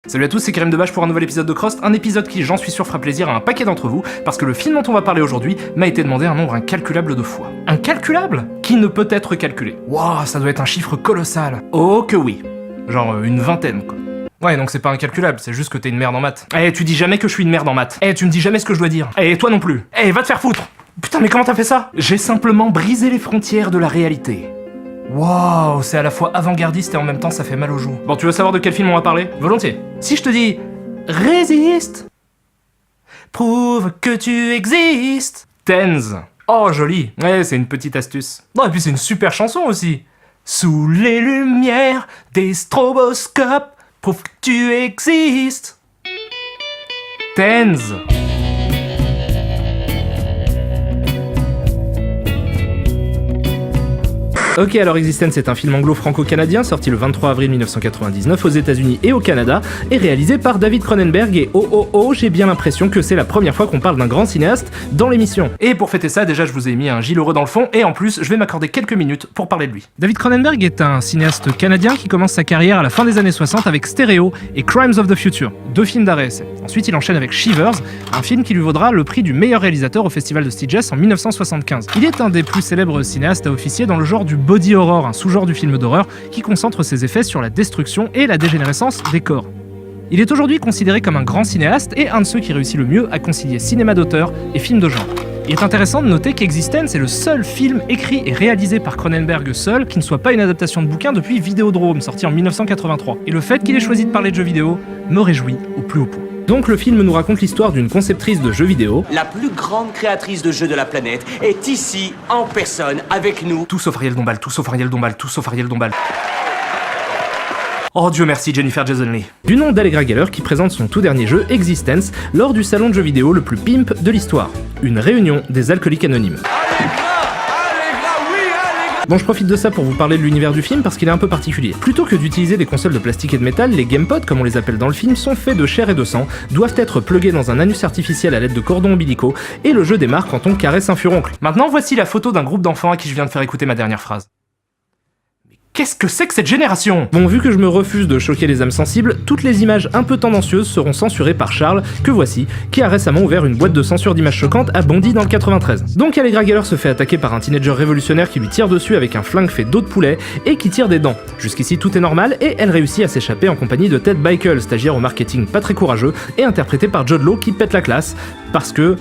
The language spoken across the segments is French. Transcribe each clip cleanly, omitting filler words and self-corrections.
Salut à tous, c'est Karim Debache pour un nouvel épisode de Crost, un épisode qui, j'en suis sûr, fera plaisir à un paquet d'entre vous, parce que le film dont on va parler aujourd'hui m'a été demandé un nombre incalculable de fois. Incalculable ? Qui ne peut être calculé. Waouh, ça doit être un chiffre colossal. Oh que oui. Genre une vingtaine, quoi. Ouais, donc c'est pas incalculable, c'est juste que t'es une merde en maths. Eh, tu dis jamais que je suis une merde en maths. Eh, tu me dis jamais ce que je dois dire. Eh, toi non plus. Eh, va te faire foutre. Putain, mais comment t'as fait ça ? J'ai simplement brisé les frontières de la réalité. Wow, c'est à la fois avant-gardiste et en même temps ça fait mal aux joues. Bon, tu veux savoir de quel film on va parler ? Volontiers. Si je te dis résiste, prouve que tu existes. Tens. Oh, joli. Ouais, c'est une petite astuce. Non, et puis c'est une super chanson aussi. Sous les lumières des stroboscopes, prouve que tu existes. Tens. Ok, alors Existence est un film anglo-franco-canadien sorti le 23 avril 1999 aux États-Unis et au Canada et réalisé par David Cronenberg et j'ai bien l'impression que c'est la première fois qu'on parle d'un grand cinéaste dans l'émission. Et pour fêter ça, déjà je vous ai mis un gilet heureux dans le fond et en plus je vais m'accorder quelques minutes pour parler de lui. David Cronenberg est un cinéaste canadien qui commence sa carrière à la fin des années 60 avec Stereo et Crimes of the Future, deux films d'art et essai. Ensuite il enchaîne avec Shivers, un film qui lui vaudra le prix du meilleur réalisateur au Festival de Sitges en 1975. Il est un des plus célèbres cinéastes à officier dans le genre du body horror, un sous-genre du film d'horreur qui concentre ses effets sur la destruction et la dégénérescence des corps. Il est aujourd'hui considéré comme un grand cinéaste et un de ceux qui réussit le mieux à concilier cinéma d'auteur et film de genre. Il est intéressant de noter qu'Existence est le seul film écrit et réalisé par Cronenberg seul qui ne soit pas une adaptation de bouquin depuis Vidéodrome, sorti en 1983. Et le fait qu'il ait choisi de parler de jeux vidéo me réjouit au plus haut point. Donc le film nous raconte l'histoire d'une conceptrice de jeux vidéo. La plus grande créatrice de jeux de la planète est ici, en personne, avec nous. Tout sauf Ariel Dombal, tout sauf Ariel Dombal, tout sauf Ariel Dombal. Oh Dieu merci, Jennifer Jason Leigh. Du nom d'Allegra Geller qui présente son tout dernier jeu, Existence, lors du salon de jeux vidéo le plus pimp de l'histoire. Une réunion des alcooliques anonymes. Bon, je profite de ça pour vous parler de l'univers du film parce qu'il est un peu particulier. Plutôt que d'utiliser des consoles de plastique et de métal, les gamepods, comme on les appelle dans le film, sont faits de chair et de sang, doivent être plugués dans un anus artificiel à l'aide de cordons ombilicaux, et le jeu démarre quand on caresse un furoncle. Maintenant, voici la photo d'un groupe d'enfants à qui je viens de faire écouter ma dernière phrase. Qu'est-ce que c'est que cette génération ? Bon, vu que je me refuse de choquer les âmes sensibles, toutes les images un peu tendancieuses seront censurées par Charles, que voici, qui a récemment ouvert une boîte de censure d'images choquantes à Bondy dans le 93. Donc Allegra Geller se fait attaquer par un teenager révolutionnaire qui lui tire dessus avec un flingue fait d'eau de poulet et qui tire des dents. Jusqu'ici tout est normal et elle réussit à s'échapper en compagnie de Ted Beikel, stagiaire au marketing pas très courageux et interprété par Jude Law qui pète la classe parce que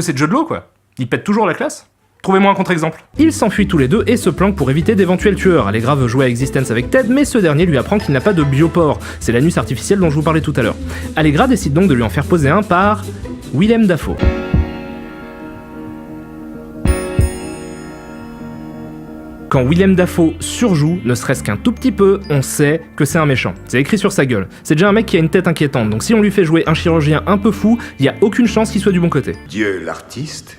c'est Jude Law quoi. Il pète toujours la classe. Trouvez-moi un contre-exemple. Ils s'enfuient tous les deux et se planquent pour éviter d'éventuels tueurs. Allegra veut jouer à Existence avec Ted, mais ce dernier lui apprend qu'il n'a pas de biopore. C'est l'anus artificiel dont je vous parlais tout à l'heure. Allegra décide donc de lui en faire poser un par Willem Dafoe. Quand Willem Dafoe surjoue, ne serait-ce qu'un tout petit peu, on sait que c'est un méchant. C'est écrit sur sa gueule. C'est déjà un mec qui a une tête inquiétante, donc si on lui fait jouer un chirurgien un peu fou, il y a aucune chance qu'il soit du bon côté. Dieu l'artiste,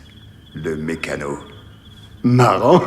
le mécano. Marrant.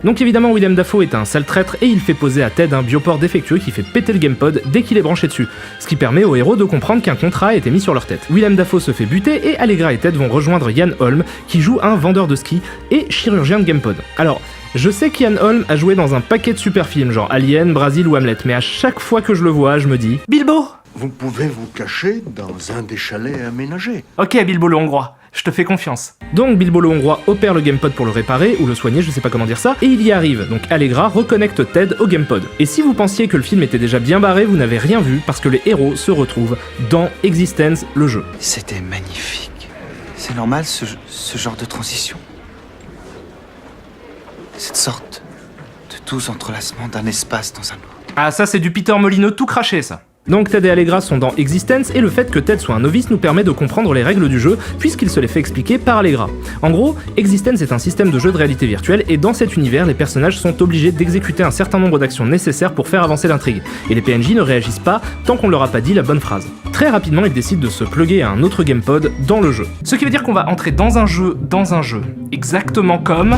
Donc évidemment Willem Dafoe est un sale traître et il fait poser à Ted un bioport défectueux qui fait péter le gamepod dès qu'il est branché dessus, ce qui permet aux héros de comprendre qu'un contrat a été mis sur leur tête. Willem Dafoe se fait buter et Allegra et Ted vont rejoindre Ian Holm qui joue un vendeur de ski et chirurgien de gamepod. Alors, je sais qu'Ian Holm a joué dans un paquet de super films genre Alien, Brasil ou Hamlet, mais à chaque fois que je le vois, je me dis Bilbo ! Vous pouvez vous cacher dans un des chalets aménagés. Ok Bilbo le Hongrois, je te fais confiance. Donc Bilbo le Hongrois opère le gamepod pour le réparer, ou le soigner, je sais pas comment dire ça, et il y arrive, donc Allegra reconnecte Ted au gamepod. Et si vous pensiez que le film était déjà bien barré, vous n'avez rien vu, parce que les héros se retrouvent dans Existence, le jeu. C'était magnifique. C'est normal ce genre de transition. Cette sorte de doux entrelacement d'un espace dans un autre. Ah ça c'est du Peter Molineux tout craché ça. Donc Ted et Allegra sont dans Existence et le fait que Ted soit un novice nous permet de comprendre les règles du jeu puisqu'il se les fait expliquer par Allegra. En gros, Existence est un système de jeu de réalité virtuelle et dans cet univers, les personnages sont obligés d'exécuter un certain nombre d'actions nécessaires pour faire avancer l'intrigue. Et les PNJ ne réagissent pas tant qu'on leur a pas dit la bonne phrase. Très rapidement, ils décident de se plugger à un autre gamepod dans le jeu. Ce qui veut dire qu'on va entrer dans un jeu, exactement comme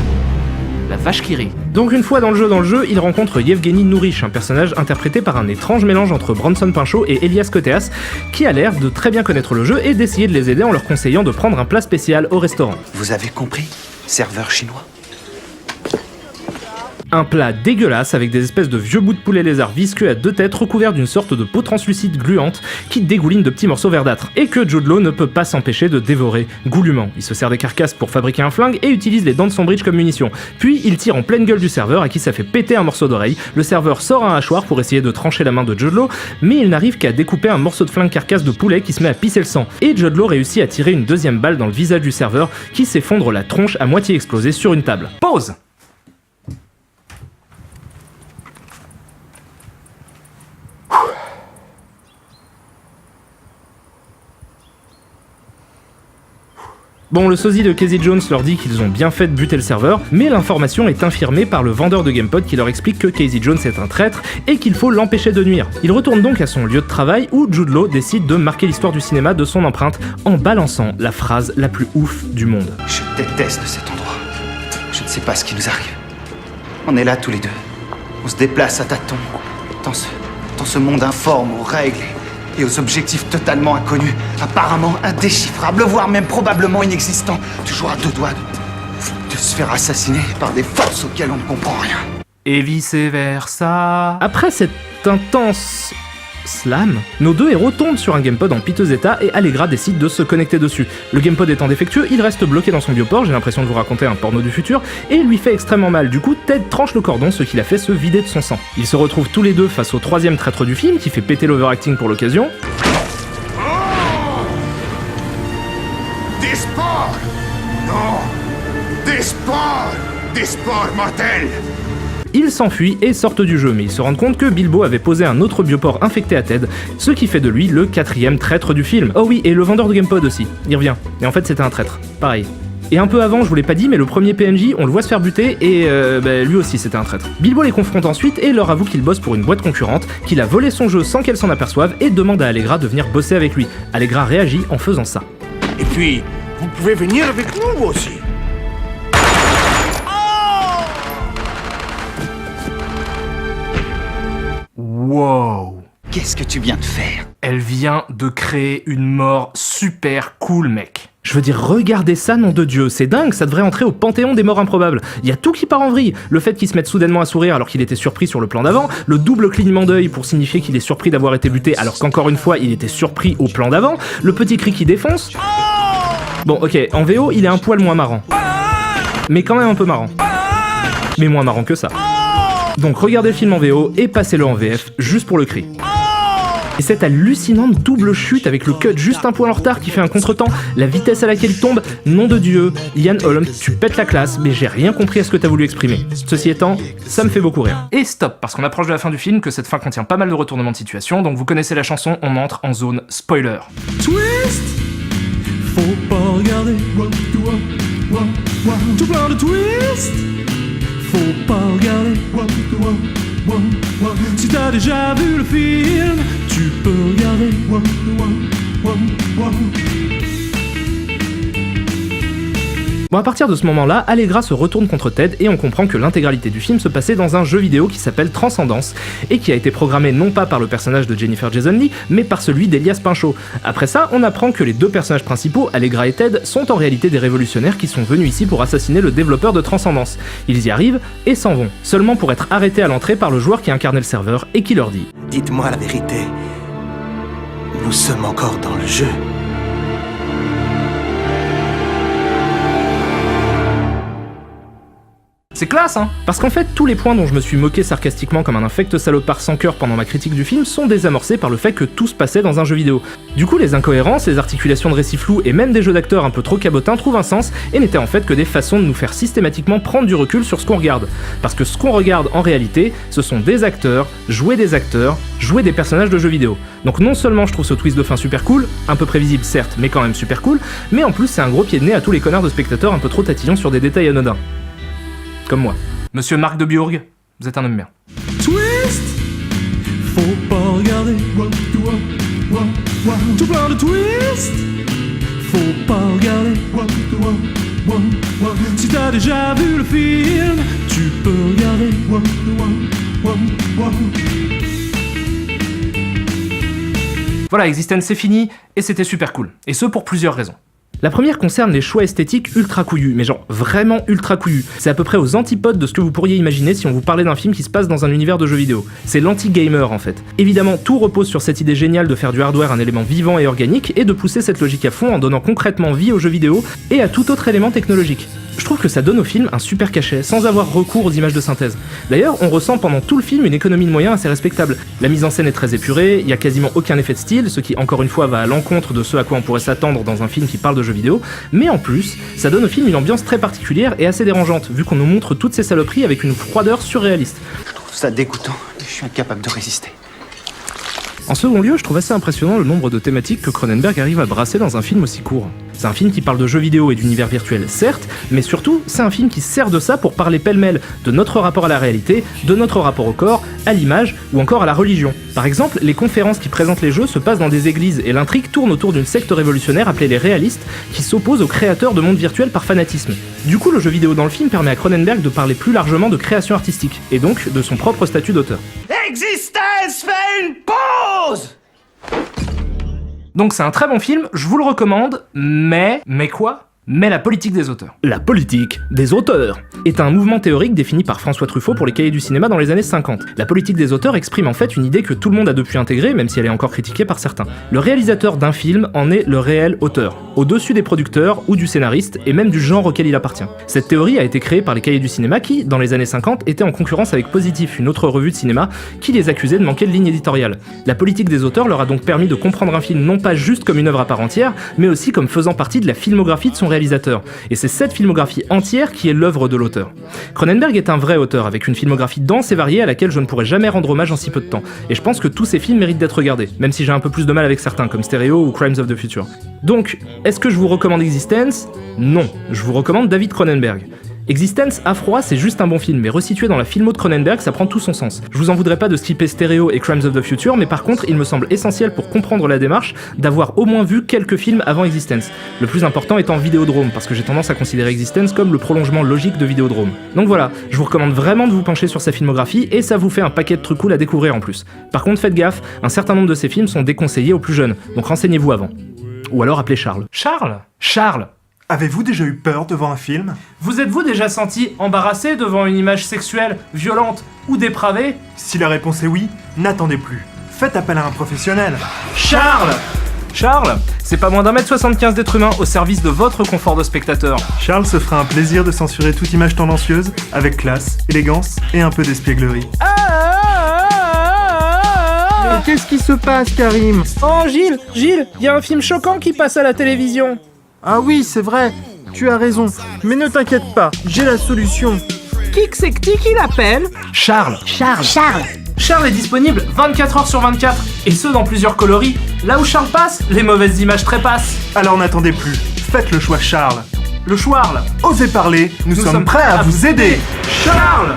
la vache qui rit. Donc une fois dans le jeu, il rencontre Yevgeny Nourish, un personnage interprété par un étrange mélange entre Bronson Pinchot et Elias Koteas, qui a l'air de très bien connaître le jeu et d'essayer de les aider en leur conseillant de prendre un plat spécial au restaurant. Vous avez compris, serveur chinois. Un plat dégueulasse avec des espèces de vieux bouts de poulet lézard visqueux à 2 têtes recouverts d'une sorte de peau translucide gluante qui dégouline de petits morceaux verdâtres. Et que Jude Law ne peut pas s'empêcher de dévorer goulûment. Il se sert des carcasses pour fabriquer un flingue et utilise les dents de son bridge comme munition. Puis il tire en pleine gueule du serveur à qui ça fait péter un morceau d'oreille. Le serveur sort un hachoir pour essayer de trancher la main de Jude Law, mais il n'arrive qu'à découper un morceau de flingue carcasse de poulet qui se met à pisser le sang. Et Jude Law réussit à tirer une deuxième balle dans le visage du serveur qui s'effondre la tronche à moitié explosée sur une table. Pause. Bon, le sosie de Casey Jones leur dit qu'ils ont bien fait de buter le serveur, mais l'information est infirmée par le vendeur de GamePod qui leur explique que Casey Jones est un traître et qu'il faut l'empêcher de nuire. Il retourne donc à son lieu de travail où Jude Law décide de marquer l'histoire du cinéma de son empreinte en balançant la phrase la plus ouf du monde. Je déteste cet endroit. Je ne sais pas ce qui nous arrive. On est là tous les deux. On se déplace à tâtons, dans ce monde informe aux règles et aux objectifs totalement inconnus, apparemment indéchiffrables, voire même probablement inexistants, toujours à 2 doigts de se faire assassiner par des forces auxquelles on ne comprend rien. Et vice-versa. Après cet intense slam, nos deux héros tombent sur un GamePod en piteux état et Allegra décide de se connecter dessus. Le GamePod étant défectueux, il reste bloqué dans son bioport, j'ai l'impression de vous raconter un porno du futur, et lui fait extrêmement mal. Du coup, Ted tranche le cordon, ce qui l'a fait se vider de son sang. Ils se retrouvent tous les deux face au 3e traître du film, qui fait péter l'overacting pour l'occasion. Des spores! Non! Des spores mortels! Ils s'enfuient et sortent du jeu, mais ils se rendent compte que Bilbo avait posé un autre bioport infecté à Ted, ce qui fait de lui le 4e traître du film. Oh oui, et le vendeur de GamePod aussi, il revient. Et en fait c'était un traître, pareil. Et un peu avant, je vous l'ai pas dit, mais le premier PNJ, on le voit se faire buter, et lui aussi c'était un traître. Bilbo les confronte ensuite et leur avoue qu'il bosse pour une boîte concurrente, qu'il a volé son jeu sans qu'elle s'en aperçoive, et demande à Allegra de venir bosser avec lui. Allegra réagit en faisant ça. Et puis, vous pouvez venir avec nous aussi. Wow. Qu'est-ce que tu viens de faire? Elle vient de créer une mort super cool, mec. Je veux dire, regardez ça, nom de Dieu, c'est dingue, ça devrait entrer au panthéon des morts improbables. Il y a tout qui part en vrille. Le fait qu'il se mette soudainement à sourire alors qu'il était surpris sur le plan d'avant, le double clignement d'œil pour signifier qu'il est surpris d'avoir été buté alors qu'encore une fois il était surpris au plan d'avant, le petit cri qui défonce. Bon, ok, en VO, il est un poil moins marrant. Mais quand même un peu marrant. Mais moins marrant que ça. Donc regardez le film en VO et passez-le en VF juste pour le cri. Et cette hallucinante double chute avec le cut juste un poil en retard qui fait un contretemps, la vitesse à laquelle il tombe, nom de Dieu, Ian Holm, tu pètes la classe, mais j'ai rien compris à ce que t'as voulu exprimer. Ceci étant, ça me fait beaucoup rire. Et stop, parce qu'on approche de la fin du film, que cette fin contient pas mal de retournements de situation, donc vous connaissez la chanson, on entre en zone spoiler. Twist, faut pas regarder, tout plein de twist, faut pas regarder, si t'as déjà vu le film, tu peux regarder. Bon, à partir de ce moment-là, Allegra se retourne contre Ted et on comprend que l'intégralité du film se passait dans un jeu vidéo qui s'appelle Transcendence et qui a été programmé non pas par le personnage de Jennifer Jason Leigh, mais par celui d'Elias Pinchot. Après ça, on apprend que les deux personnages principaux, Allegra et Ted, sont en réalité des révolutionnaires qui sont venus ici pour assassiner le développeur de Transcendance. Ils y arrivent et s'en vont, seulement pour être arrêtés à l'entrée par le joueur qui incarnait le serveur et qui leur dit « Dites-moi la vérité. Nous sommes encore dans le jeu. » C'est classe, hein? Parce qu'en fait, tous les points dont je me suis moqué sarcastiquement comme un infect salopard sans cœur pendant ma critique du film sont désamorcés par le fait que tout se passait dans un jeu vidéo. Du coup, les incohérences, les articulations de récits flous et même des jeux d'acteurs un peu trop cabotins trouvent un sens et n'étaient en fait que des façons de nous faire systématiquement prendre du recul sur ce qu'on regarde. Parce que ce qu'on regarde en réalité, ce sont des acteurs, jouer des personnages de jeux vidéo. Donc non seulement je trouve ce twist de fin super cool, un peu prévisible certes, mais quand même super cool, mais en plus c'est un gros pied de nez à tous les connards de spectateurs un peu trop tatillons sur des détails anodins. Comme moi. Monsieur Marc de Burgh, vous êtes un homme bien. Twist, faut pas regarder, tout plein de twist, faut pas regarder, si t'as déjà vu le film, tu peux regarder. Voilà, Existence c'est fini, et c'était super cool. Et ce pour plusieurs raisons. La première concerne les choix esthétiques ultra couillus, mais genre vraiment ultra couillus. C'est à peu près aux antipodes de ce que vous pourriez imaginer si on vous parlait d'un film qui se passe dans un univers de jeux vidéo. C'est l'anti-gamer en fait. Évidemment, tout repose sur cette idée géniale de faire du hardware un élément vivant et organique, et de pousser cette logique à fond en donnant concrètement vie aux jeux vidéo et à tout autre élément technologique. Je trouve que ça donne au film un super cachet, sans avoir recours aux images de synthèse. D'ailleurs, on ressent pendant tout le film une économie de moyens assez respectable. La mise en scène est très épurée, il y a quasiment aucun effet de style, ce qui encore une fois va à l'encontre de ce à quoi on pourrait s'attendre dans un film qui parle de jeux vidéo, mais en plus, ça donne au film une ambiance très particulière et assez dérangeante, vu qu'on nous montre toutes ces saloperies avec une froideur surréaliste. Je trouve ça dégoûtant. Je suis incapable de résister. En second lieu, je trouve assez impressionnant le nombre de thématiques que Cronenberg arrive à brasser dans un film aussi court. C'est un film qui parle de jeux vidéo et d'univers virtuel, certes, mais surtout, c'est un film qui sert de ça pour parler pêle-mêle de notre rapport à la réalité, de notre rapport au corps, à l'image ou encore à la religion. Par exemple, les conférences qui présentent les jeux se passent dans des églises et l'intrigue tourne autour d'une secte révolutionnaire appelée les réalistes qui s'oppose aux créateurs de mondes virtuels par fanatisme. Du coup, le jeu vidéo dans le film permet à Cronenberg de parler plus largement de création artistique, et donc de son propre statut d'auteur. Existence fait une pause! Donc c'est un très bon film, je vous le recommande, mais quoi ? Mais la politique des auteurs. La politique des auteurs est un mouvement théorique défini par François Truffaut pour les cahiers du cinéma dans les années 50. La politique des auteurs exprime en fait une idée que tout le monde a depuis intégrée, même si elle est encore critiquée par certains. Le réalisateur d'un film en est le réel auteur, au-dessus des producteurs ou du scénariste, et même du genre auquel il appartient. Cette théorie a été créée par les cahiers du cinéma qui, dans les années 50, étaient en concurrence avec Positif, une autre revue de cinéma, qui les accusait de manquer de ligne éditoriale. La politique des auteurs leur a donc permis de comprendre un film non pas juste comme une œuvre à part entière, mais aussi comme faisant partie de la filmographie de son réalisateur. Et c'est cette filmographie entière qui est l'œuvre de l'auteur. Cronenberg est un vrai auteur, avec une filmographie dense et variée à laquelle je ne pourrais jamais rendre hommage en si peu de temps. Et je pense que tous ces films méritent d'être regardés, même si j'ai un peu plus de mal avec certains, comme Stereo ou Crimes of the Future. Donc, est-ce que je vous recommande Existence ? Non, je vous recommande David Cronenberg. Existence, à froid, c'est juste un bon film, mais resitué dans la filmo de Cronenberg, ça prend tout son sens. Je vous en voudrais pas de skipper Stereo et Crimes of the Future, mais par contre, il me semble essentiel pour comprendre la démarche d'avoir au moins vu quelques films avant Existence. Le plus important étant Vidéodrome, parce que j'ai tendance à considérer Existence comme le prolongement logique de Vidéodrome. Donc voilà, je vous recommande vraiment de vous pencher sur sa filmographie, et ça vous fait un paquet de trucs cool à découvrir en plus. Par contre, faites gaffe, un certain nombre de ces films sont déconseillés aux plus jeunes, donc renseignez-vous avant. Ou alors appelez Charles. Charles Avez-vous déjà eu peur devant un film ? Vous êtes-vous déjà senti embarrassé devant une image sexuelle, violente ou dépravée ? Si la réponse est oui, n'attendez plus. Faites appel à un professionnel. Charles, c'est pas moins d'1m75 d'être humain au service de votre confort de spectateur. Charles se fera un plaisir de censurer toute image tendancieuse, avec classe, élégance et un peu d'espièglerie. Mais qu'est-ce qui se passe, Karim ? Oh, Gilles, y a un film choquant qui passe à la télévision. Ah oui, c'est vrai, tu as raison. Mais ne t'inquiète pas, j'ai la solution. Qui l'appelle ? Charles est disponible 24 heures sur 24, et ce dans plusieurs coloris. Là où Charles passe, les mauvaises images trépassent. Alors n'attendez plus, faites le choix Charles. Le Schwarl. Osez parler, nous sommes prêts à vous aider. Charles.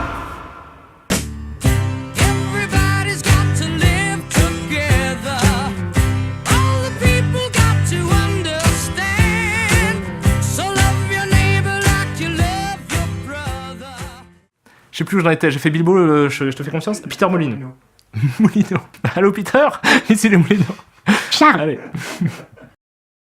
Je sais plus où j'en étais, j'ai fait Bilbo, je te fais confiance. Peter Molyneux. Molyneux. Allô Peter ? Ici les Molyneux. Charles. Allez.